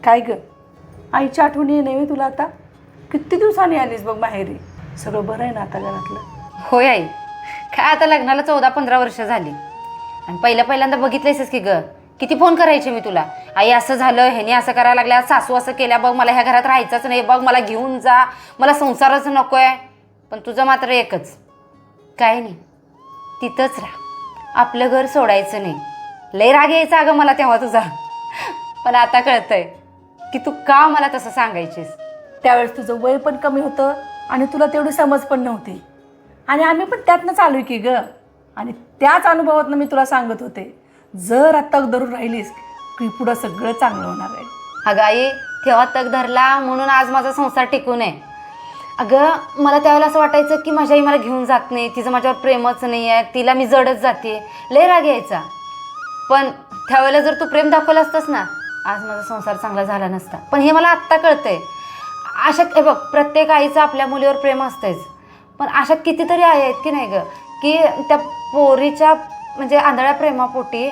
काय ग, आईची आठवणी नाही तुला आता? किती दिवसांनी आलीस बघ माहेरी. सगळं बरं आहे ना आता घरातलं? होय आई, काय आता लग्नाला 14-15 वर्ष झाली आणि पहिल्यांदा बघितलंयसच की ग, किती फोन करायचे मी तुला. आई असं झालं, ह्याने असं करायला लागल्या, सासू असं केल्या बघ, मला ह्या घरात राहायचंच नाही बघ, मला घेऊन जा, मला संसारच नको आहे. पण तुझं मात्र एकच, काय नाही, तिथंच राहा, आपलं घर सोडायचं नाही. लय राग यायचा अगं मला तेव्हा तुझा, पण आता कळतंय की तू का मला तसं सांगायचीस. त्यावेळेस तुझं वय पण कमी होतं आणि तुला तेवढी समज पण नव्हती, आणि आम्ही पण त्यातनं चालू आहे की ग. आणि त्याच अनुभवातनं मी तुला सांगत होते, जर आता धरून राहिलीस की पुढं सगळं चांगलं होणार आहे. अगं आई, तेव्हा तग धरला म्हणून आज माझा संसार टिकून आहे. अगं मला त्यावेळेला असं वाटायचं की माझी आई मला घेऊन जात नाही, तिचं माझ्यावर प्रेमच नाही आहे, तिला मी जडच जाते, लय राग यायचा. पण त्यावेळेला जर तू प्रेम दाखवलं असतंस ना, आज माझा संसार चांगला झाला नसता. पण हे मला आत्ता कळतंय. अशा हे बघ, प्रत्येक आईचं आपल्या मुलीवर प्रेम असतंच, पण अशा कितीतरी आई आहेत की नाही ग, की त्या पोरीच्या म्हणजे आंधळ्या प्रेमापोटी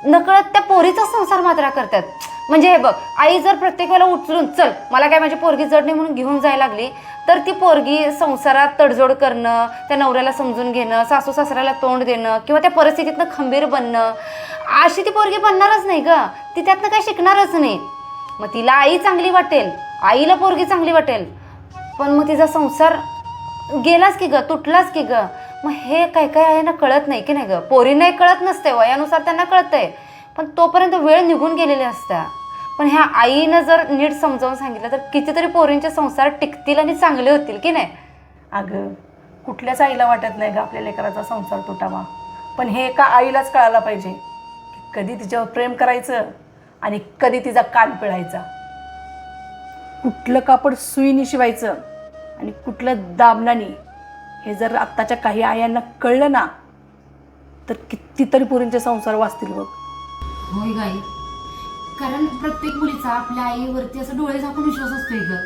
नकळत त्या पोरीचा संसार मात्र करतात. म्हणजे हे बघ, आई जर प्रत्येक वेळेला उचलून चल मला काय माझी पोरगी जड नाही म्हणून घेऊन जायला लागली, तर ती पोरगी संसारात तडजोड करणं, त्या नवऱ्याला समजून घेणं, सासू सासऱ्याला तोंड देणं किंवा त्या परिस्थितीतनं खंबीर बनणं, अशी ती पोरगी बनणारच नाही ग. ती त्यातनं काही शिकणारच नाही. मग तिला आई चांगली वाटेल, आईला पोरगी चांगली वाटेल, पण मग तिचा संसार गेलाच की ग, तुटलाच की ग. मग हे काय काय आहे ना, कळत नाही की नाही ग. पोरींनाही कळत नसते, वयानुसार त्यांना कळतंय, पण तोपर्यंत वेळ निघून गेलेली असत्या. पण ह्या आईनं जर नीट समजावून सांगितलं तर कितीतरी पोरींचे संसार टिकतील आणि चांगले होतील की नाही. अगं कुठल्याच आईला वाटत नाही ग आपल्या लेकराचा संसार तुटावा, पण हे एका आईलाच कळायला पाहिजे की कधी तिच्यावर प्रेम करायचं आणि कधी तिचा कान पिळायचा, कुठलं कापड सुईनी शिवायचं आणि कुठलं दाबनानी. हे जर आत्ताच्या काही आयांना कळलं ना, तर कितीतरी पोरींचे संसार वाचतील बघ. होय गाई, कारण प्रत्येक मुलीचा आपल्या आईवरती असं डोळे झाकून विश्वास असतोय ग.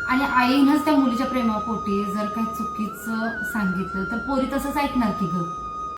आणि आईनंच त्या मुलीच्या प्रेमापोटी जर काही चुकीचं सांगितलं तर पोरी तसंच ऐकणार की ग.